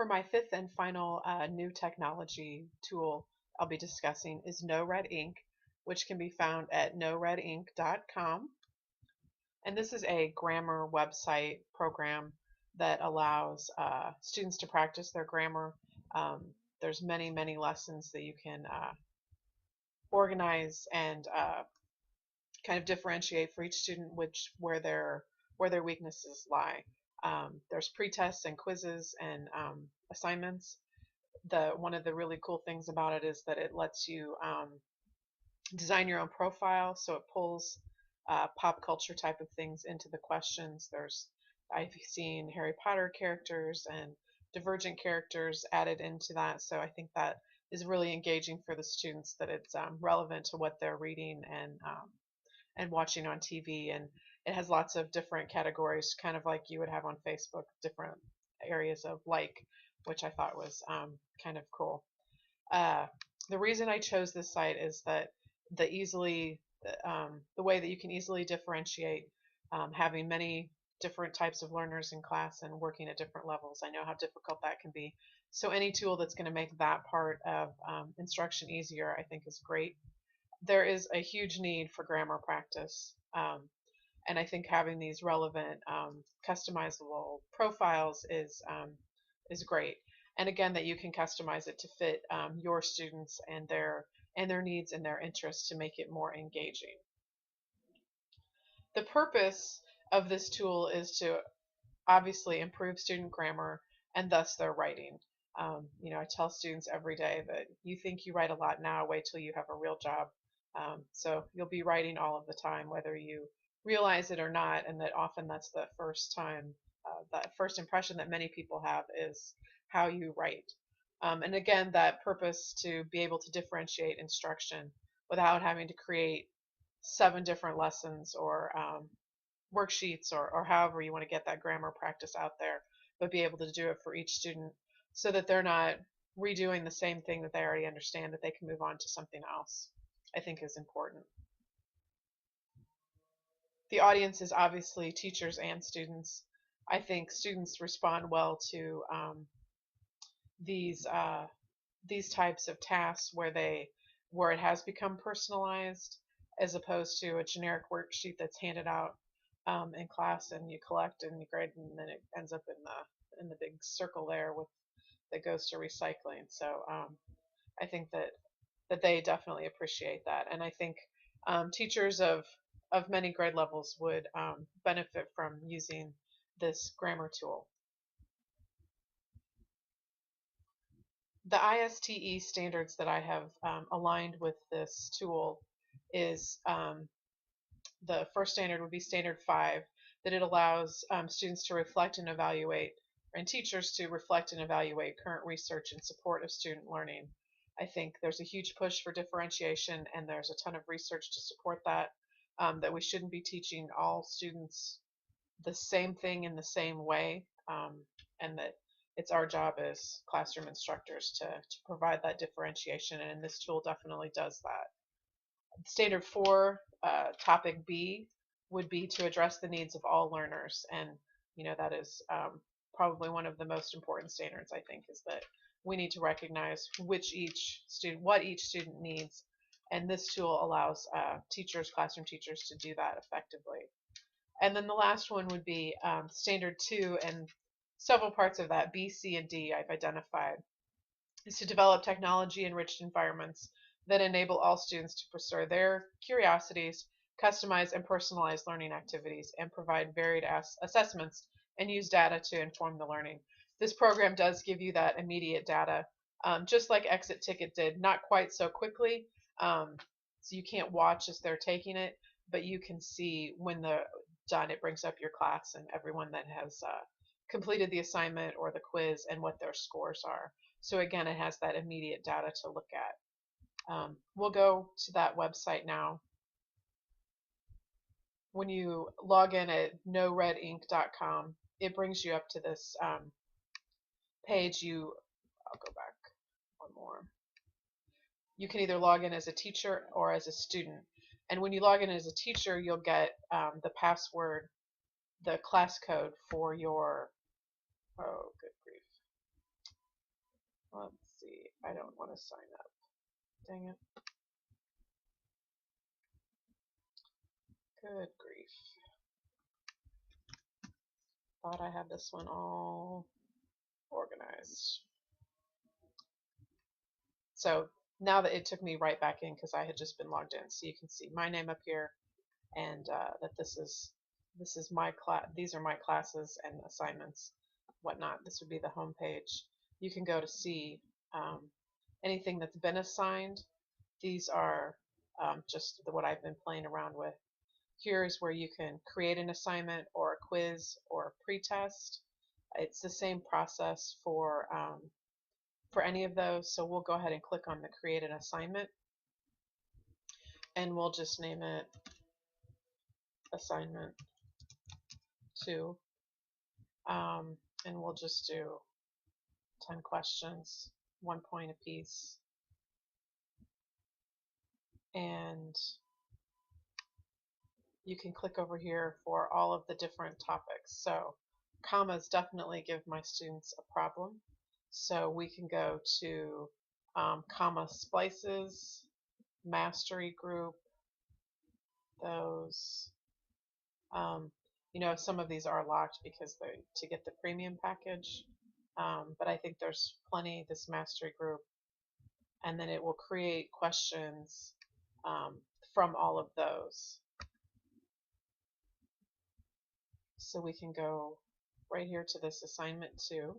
For my fifth and final new technology tool I'll be discussing is noredink, which can be found at noredink.com. And this is a grammar website program that allows students to practice their grammar. There's many lessons that you can organize and kind of differentiate for each student where their weaknesses lie. There's pre-tests and quizzes and assignments. One of the really cool things about it is that it lets you design your own profile, so it pulls pop culture type of things into the questions. I've seen Harry Potter characters and Divergent characters added into that, so I think that is really engaging for the students, that it's relevant to what they're reading and watching on TV. And it has lots of different categories, kind of like you would have on Facebook, different areas of like, which I thought was kind of cool. Uh, the reason I chose this site is that the way that you can easily differentiate having many different types of learners in class and working at different levels. I know how difficult that can be. So any tool that's going to make that part of instruction easier, I think, is great. There is a huge need for grammar practice. And I think having these relevant, customizable profiles is great. And again, that you can customize it to fit your students and their needs and their interests to make it more engaging. The purpose of this tool is to obviously improve student grammar and thus their writing. I tell students every day that you think you write a lot now, wait till you have a real job. So you'll be writing all of the time, whether you realize it or not, and that often that's the first time, that first impression that many people have is how you write. And again, that purpose to be able to differentiate instruction without having to create 7 different lessons or worksheets or however you want to get that grammar practice out there, but be able to do it for each student so that they're not redoing the same thing that they already understand, that they can move on to something else, I think is important. The audience is obviously teachers and students. I think students respond well to these types of tasks where it has become personalized, as opposed to a generic worksheet that's handed out in class and you collect and you grade, and then it ends up in the big circle there that goes to recycling. So I think that they definitely appreciate that, and I think teachers of many grade levels would benefit from using this grammar tool. The ISTE standards that I have aligned with this tool is the first standard would be standard 5, that it allows students to reflect and evaluate, and teachers to reflect and evaluate current research in support of student learning. I think there's a huge push for differentiation, and there's a ton of research to support that, that we shouldn't be teaching all students the same thing in the same way, and that it's our job as classroom instructors to provide that differentiation, and this tool definitely does that. Standard 4, topic B, would be to address the needs of all learners, and that is probably one of the most important standards. I think is that we need to recognize what each student needs, and this tool allows classroom teachers, to do that effectively. And then the last one would be standard 2, and several parts of that, B, C, and D, I've identified, is to develop technology-enriched environments that enable all students to pursue their curiosities, customize and personalize learning activities, and provide varied assessments and use data to inform the learning. This program does give you that immediate data, just like Exit Ticket did, not quite so quickly, so you can't watch as they're taking it, but you can see when they're done. It brings up your class and everyone that has completed the assignment or the quiz and what their scores are. So again, it has that immediate data to look at. We'll go to that website now. When you log in at noredink.com, it brings you up to this page. I'll go back one more. You can either log in as a teacher or as a student. And when you log in as a teacher, you'll get the password, the class code for your, oh, good grief. Let's see. I don't want to sign up. Dang it. Good grief. Thought I had this one all organized. So now that it took me right back in because I had just been logged in, so you can see my name up here, and that this is my class. These are my classes and assignments, whatnot. This would be the home page. You can go to see anything that's been assigned. These are just what I've been playing around with. Here is where you can create an assignment or a quiz or a pretest. It's the same process for any of those. So we'll go ahead and click on the create an assignment, and we'll just name it assignment 2. And we'll just do 10 questions, 1 point apiece. And you can click over here for all of the different topics. So commas definitely give my students a problem. So we can go to comma splices, mastery group, those. Some of these are locked because they to get the premium package. But I think there's plenty, this mastery group, and then it will create questions from all of those. So we can go right here to this assignment 2.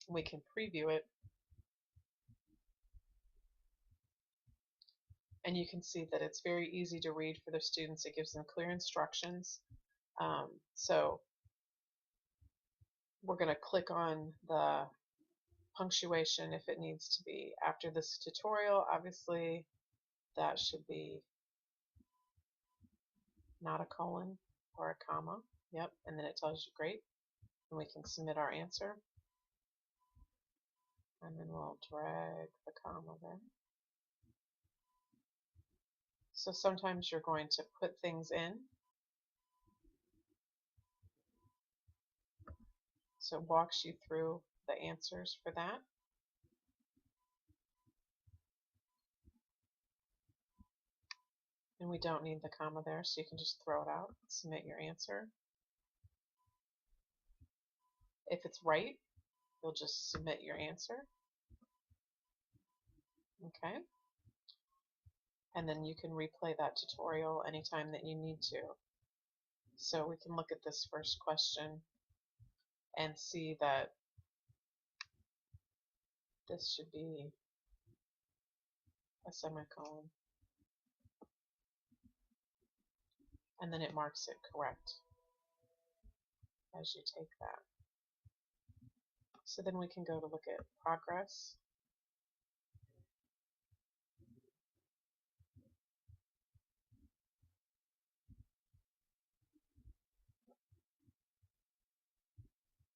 We can preview it, and you can see that it's very easy to read for the students. It gives them clear instructions. So we're going to click on the punctuation if it needs to be. After this tutorial, obviously, that should be not a colon or a comma. Yep, and then it tells you great. And we can submit our answer. And then we'll drag the comma there. So sometimes you're going to put things in. So it walks you through the answers for that. And we don't need the comma there, so you can just throw it out, submit your answer. If it's right, you'll just submit your answer. Okay. And then you can replay that tutorial anytime that you need to. So we can look at this first question and see that this should be a semicolon. And then it marks it correct as you take that. So then we can go to look at progress.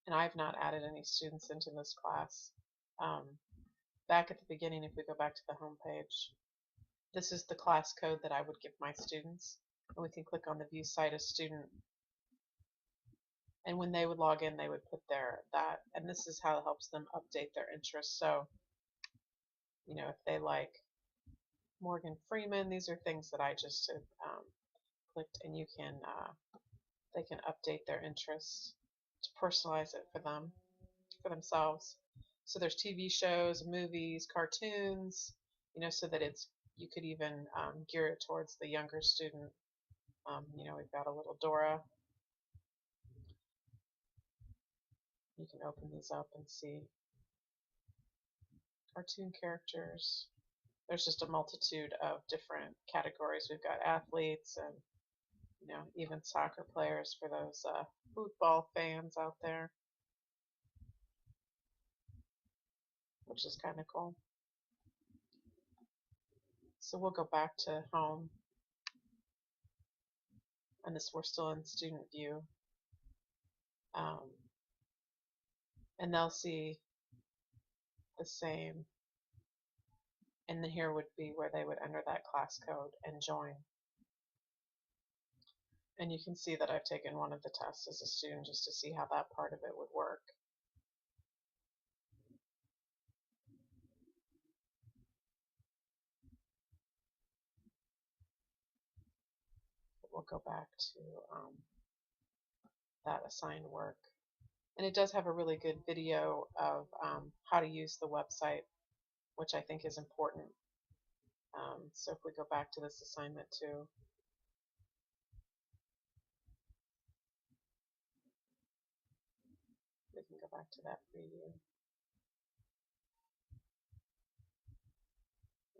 And I've not added any students into this class. Back at the beginning, if we go back to the home page, this is the class code that I would give my students. And we can click on the view site as student. And when they would log in, they would put that. And this is how it helps them update their interests. So, if they like Morgan Freeman, these are things that I just clicked, and you can they can update their interests to personalize it for themselves. So there's TV shows, movies, cartoons, so that you could even gear it towards the younger student. We've got a little Dora. You can open these up and see cartoon characters. There's just a multitude of different categories. We've got athletes and even soccer players for those football fans out there, which is kind of cool. So we'll go back to home, and we're still in student view, and they'll see the same, and then here would be where they would enter that class code and join. And you can see that I've taken one of the tests as a student just to see how that part of it would work. we'll go back to that assigned work. And it does have a really good video of how to use the website, which I think is important. So if we go back to this assignment too, we can go back to that preview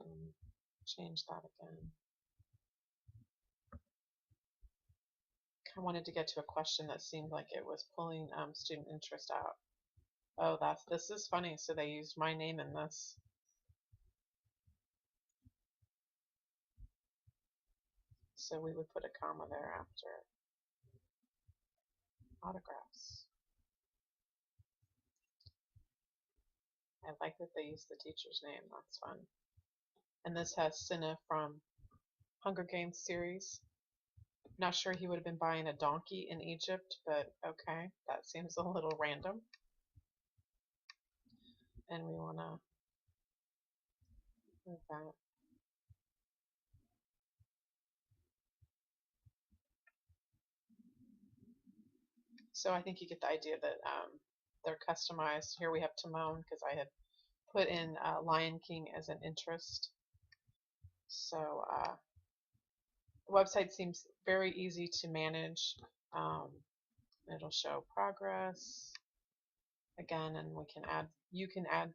and change that again. I wanted to get to a question that seemed like it was pulling student interest out. Oh, this is funny. So they used my name in this. So we would put a comma there after autographs. I like that they use the teacher's name. That's fun. And this has Cinna from Hunger Games series. Not sure he would have been buying a donkey in Egypt, but okay, that seems a little random. And we want to move that. So I think you get the idea that they're customized. Here we have Timon because I had put in Lion King as an interest. So the website seems very easy to manage. It'll show progress again, and you can add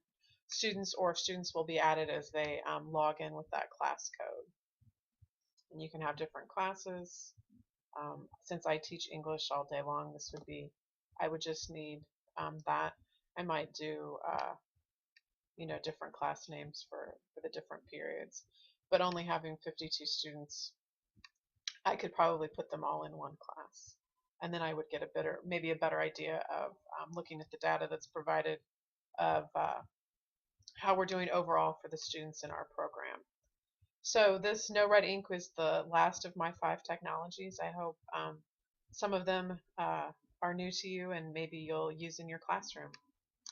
students, or students will be added as they log in with that class code. And you can have different classes. Since I teach English all day long, I would just need that. I might do different class names for the different periods, but only having 52 students, I could probably put them all in one class, and then I would get maybe a better idea of looking at the data that's provided of how we're doing overall for the students in our program. So this No Red Ink was the last of my 5 technologies. I hope some of them are new to you and maybe you'll use in your classroom.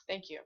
Thank you.